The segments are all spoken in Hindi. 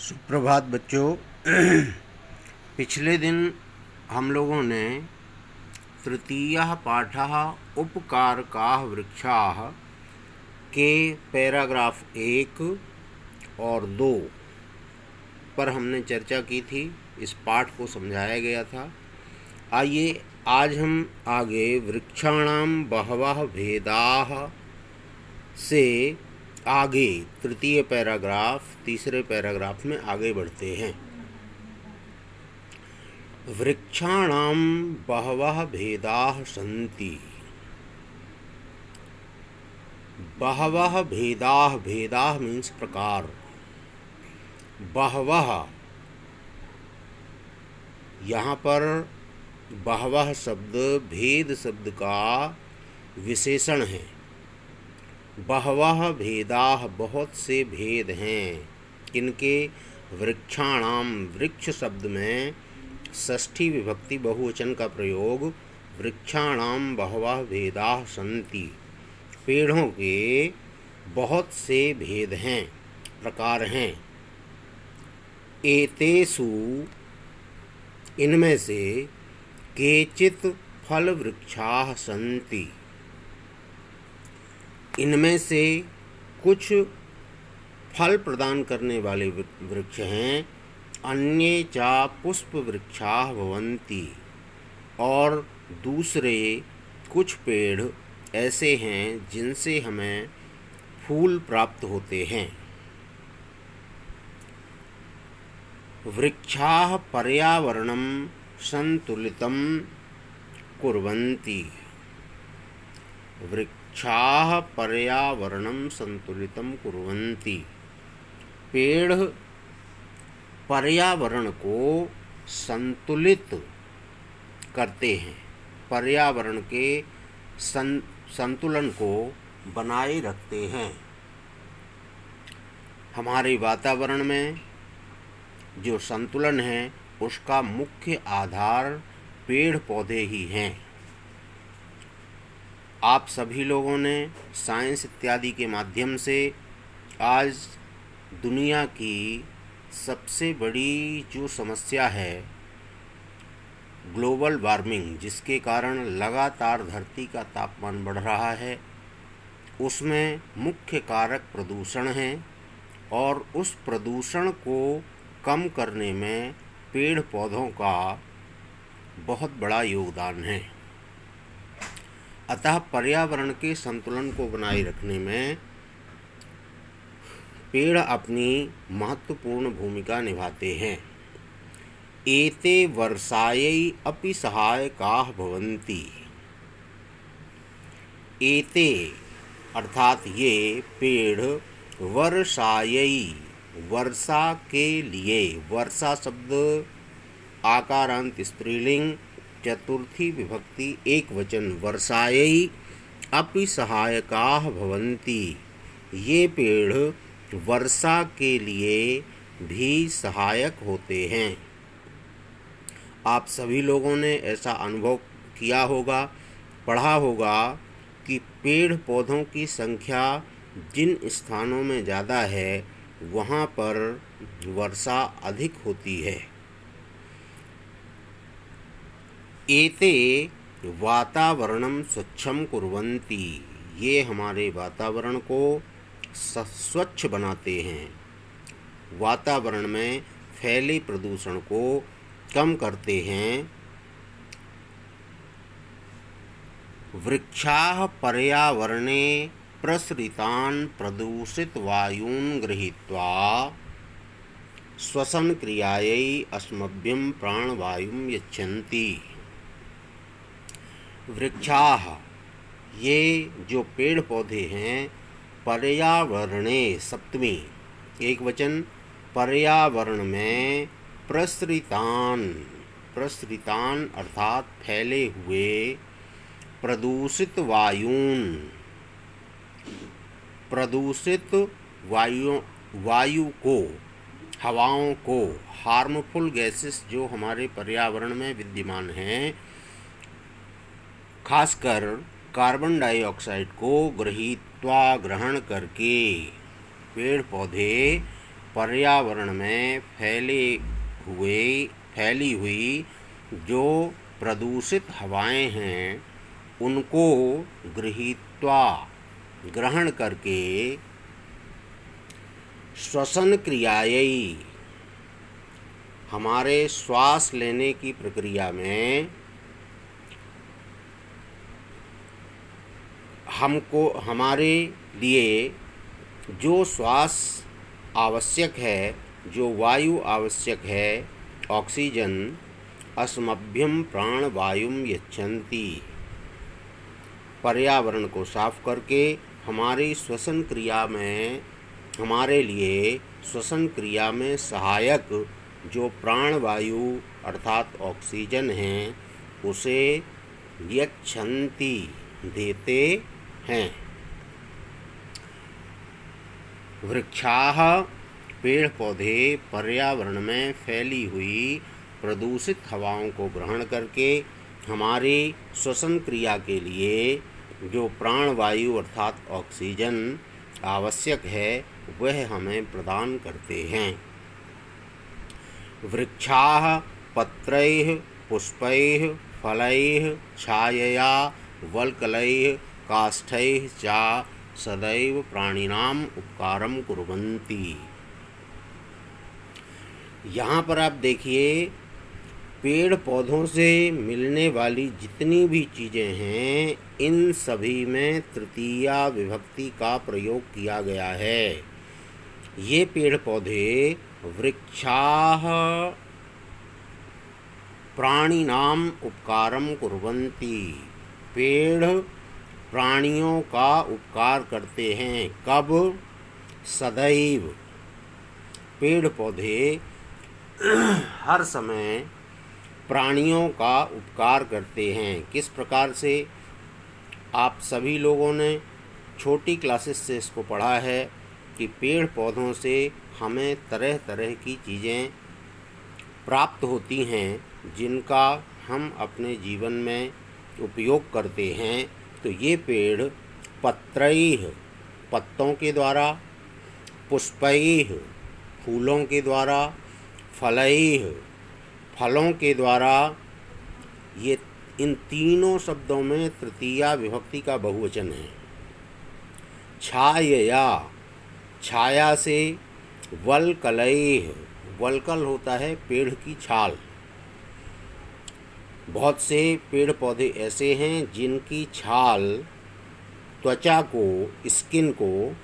सुप्रभात बच्चों। पिछले दिन हम लोगों ने तृतीयः पाठः उपकारकाः वृक्षाः के पैराग्राफ 1 और 2 पर हमने चर्चा की थी। इस पाठ को समझाया गया था। आइए आज हम आगे वृक्षाणाम बहवः भेदाः से आगे तृतीय पैराग्राफ तीसरे पैराग्राफ में आगे बढ़ते हैं। वृक्षाणाम बहवः भेदाः सन्ति। बहवः भेदाः, भेदाः मीन्स प्रकार। बहवः, यहाँ पर बहवः शब्द भेद शब्द का विशेषण है। बहवः भेदाः, बहुत से भेद हैं। किनके? वृक्षाणाम, वृक्ष शब्द में षष्ठी विभक्ति बहुवचन का प्रयोग। वृक्षाणाम बहवः भेदाः सन्ति, पेड़ों के बहुत से भेद हैं, प्रकार हैं। एतेषु, इनमें से, केचित् फल वृक्षाः सन्ति, इनमें से कुछ फल प्रदान करने वाले वृक्ष हैं। अन्ये च पुष्प वृक्षाः भवन्ति, और दूसरे कुछ पेड़ ऐसे हैं जिनसे हमें फूल प्राप्त होते हैं। वृक्षाः पर्यावरणं संतुलितं कुर्वन्ति। वृक्षाः पर्यावरणं संतुलितं कुर्वन्ति, पेड़ पर्यावरण को संतुलित करते हैं, पर्यावरण के संतुलन को बनाए रखते हैं। हमारे वातावरण में जो संतुलन है उसका मुख्य आधार पेड़ पौधे ही हैं। आप सभी लोगों ने साइंस इत्यादि के माध्यम से आज दुनिया की सबसे बड़ी जो समस्या है ग्लोबल वार्मिंग, जिसके कारण लगातार धरती का तापमान बढ़ रहा है, उसमें मुख्य कारक प्रदूषण है। और उस प्रदूषण को कम करने में पेड़ पौधों का बहुत बड़ा योगदान है। अतः पर्यावरण के संतुलन को बनाए रखने में पेड़ अपनी महत्वपूर्ण भूमिका निभाते हैं। एते वर्षायै अपि सहायकाः भवन्ति। एते अर्थात ये पेड़ वर्षायै, वर्षा के लिए, वर्षा शब्द आकारांत स्त्रीलिंग, चतुर्थी विभक्ति एक वचन, वर्षायै अपि सहायकाः भवन्ति। ये पेड़ वर्षा के लिए भी सहायक होते हैं। आप सभी लोगों ने ऐसा अनुभव किया होगा, पढ़ा होगा कि पेड़ पौधों की संख्या जिन स्थानों में ज़्यादा है वहाँ पर वर्षा अधिक होती है। एते वातावरणं स्वच्छं कुर्वन्ति। ये हमारे वातावरण को स्वच्छ बनाते हैं, वातावरण में फैले प्रदूषण को कम करते हैं। वृक्षाः पर्यावरणे प्रसृतान् प्रदूषित वायून् गृहीत्वा श्वसन क्रियायै अस्मभ्यं प्राणवायुं यच्छन्ति। वृक्षाः, ये जो पेड़ पौधे हैं, पर्यावरणे सप्तमी एक वचन, पर्यावरण में प्रसृतान, प्रसृतान अर्थात फैले हुए, प्रदूषित वायून, प्रदूषित वायु को, हवाओं को, हार्मफुल गैसेस जो हमारे पर्यावरण में विद्यमान हैं, खासकर कार्बन डाइऑक्साइड को ग्रहण करके पेड़ पौधे पर्यावरण में फैली हुई जो प्रदूषित हवाएं हैं उनको ग्रहण करके श्वसन क्रियायी हमारे श्वास लेने की प्रक्रिया में हमारे लिए जो श्वास आवश्यक है, जो वायु आवश्यक है, ऑक्सीजन अस्मभ्यम प्राणवायुम यच्छन्ति, पर्यावरण को साफ करके हमारी श्वसन क्रिया में हमारे लिए श्वसन क्रिया में सहायक जो प्राणवायु अर्थात ऑक्सीजन हैं उसे यच्छन्ति देते हैं। वृक्षाः पेड़ पौधे पर्यावरण में फैली हुई प्रदूषित हवाओं को ग्रहण करके हमारी श्वसन क्रिया के लिए जो प्राणवायु अर्थात ऑक्सीजन आवश्यक है वह हमें प्रदान करते हैं। वृक्षाः पत्रैः पुष्पैः फलैः छायया वल्कलैः काष्ठैः च सदैव प्राणिनाम उपकारम कुर्वन्ति। यहाँ पर आप देखिए, पेड़ पौधों से मिलने वाली जितनी भी चीज़ें हैं इन सभी में तृतीया विभक्ति का प्रयोग किया गया है। ये पेड़ पौधे वृक्षाः प्राणिनाम उपकारम कुर्वन्ति, पेड़ प्राणियों का उपकार करते हैं। कब? सदैव। पेड़ पौधे हर समय प्राणियों का उपकार करते हैं। किस प्रकार से? आप सभी लोगों ने छोटी क्लासेस से इसको पढ़ा है कि पेड़ पौधों से हमें तरह तरह की चीज़ें प्राप्त होती हैं जिनका हम अपने जीवन में उपयोग करते हैं। तो ये पेड़ पत्रैः पत्तों के द्वारा, पुष्पैः फूलों के द्वारा, फलैः फलों के द्वारा, ये इन तीनों शब्दों में तृतीया विभक्ति का बहुवचन है। छायया छाया से, वल्कलैः वल्कल होता है पेड़ की छाल। बहुत से पेड़ पौधे ऐसे हैं जिनकी छाल त्वचा को, स्किन को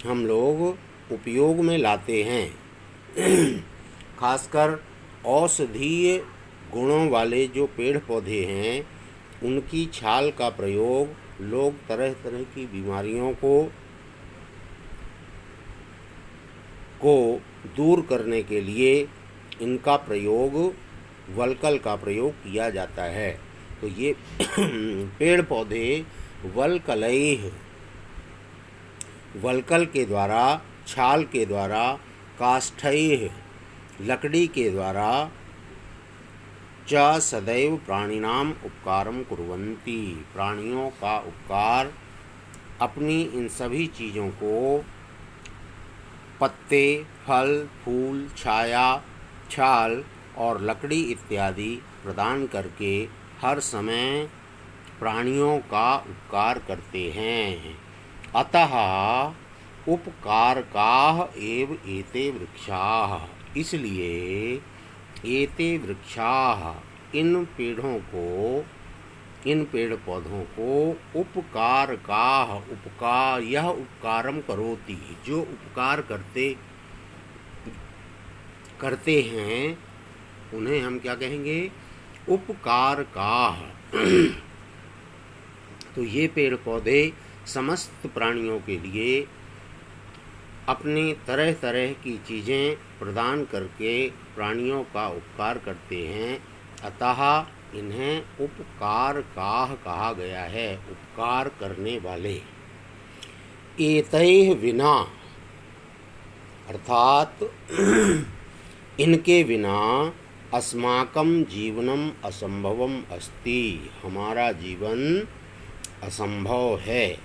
हम लोग उपयोग में लाते हैं। खासकर औषधीय गुणों वाले जो पेड़ पौधे हैं उनकी छाल का प्रयोग लोग तरह तरह की बीमारियों को दूर करने के लिए इनका प्रयोग, वल्कल का प्रयोग किया जाता है। तो ये पेड़ पौधे वल्कलैः वल्कल के द्वारा, छाल के द्वारा, काष्ठैः लकड़ी के द्वारा, च सदैव प्राणिनाम उपकारम कुर्वन्ति प्राणियों का उपकार, अपनी इन सभी चीज़ों को पत्ते, फल, फूल, छाया, छाल और लकड़ी इत्यादि प्रदान करके हर समय प्राणियों का उपकार करते हैं। अतः उपकारकाः एव एते वृक्षाः, इसलिए एते वृक्षाः इन पेड़ पौधों को उपकारकाः यह उपकारम करोति जो उपकार करते हैं उन्हें हम क्या कहेंगे? उपकारकाः। तो ये पेड़ पौधे समस्त प्राणियों के लिए अपनी तरह तरह की चीज़ें प्रदान करके प्राणियों का उपकार करते हैं। अतः इन्हें उपकारकाः कहा गया है, उपकार करने वाले। एतैः विना अर्थात इनके बिना अस्माकं जीवनम असंभवम अस्ति, हमारा जीवन असंभव है।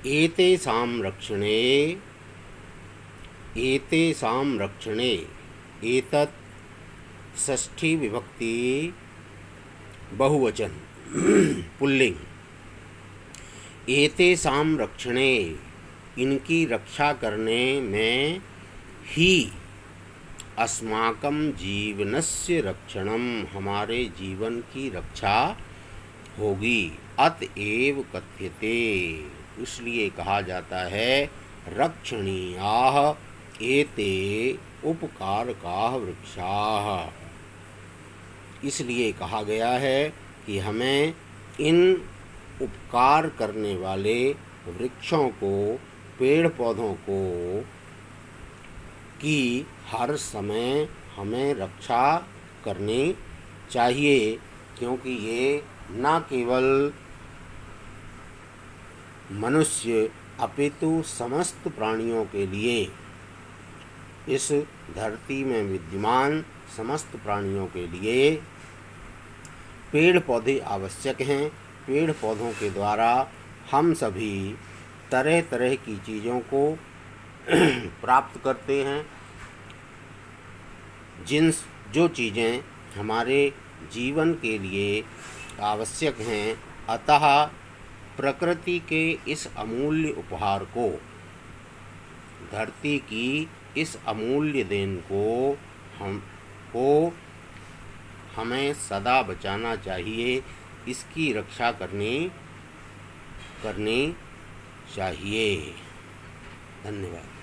एतेषां रक्षणे एतेषां रक्षणे, एतत् षष्ठी विभक्ति बहुवचन पुल्लिंग। एतेषां रक्षणे, इनकी रक्षा करने में ही अस्माकं जीवनस्य रक्षणम, हमारे जीवन की रक्षा होगी। अतएव कथ्यते, इसलिए कहा जाता है रक्षणीयाः एते उपकारकाः वृक्षाः। इसलिए कहा गया है कि हमें इन उपकार करने वाले वृक्षों को, पेड़ पौधों को की हर समय हमें रक्षा करनी चाहिए, क्योंकि ये न केवल मनुष्य अपितु समस्त प्राणियों के लिए, इस धरती में विद्यमान समस्त प्राणियों के लिए पेड़ पौधे आवश्यक हैं। पेड़ पौधों के द्वारा हम सभी तरह तरह की चीज़ों को प्राप्त करते हैं, जो चीज़ें हमारे जीवन के लिए आवश्यक हैं। अतः प्रकृति के इस अमूल्य उपहार को, धरती की इस अमूल्य देन को हमें सदा बचाना चाहिए, इसकी रक्षा करनी चाहिए। धन्यवाद।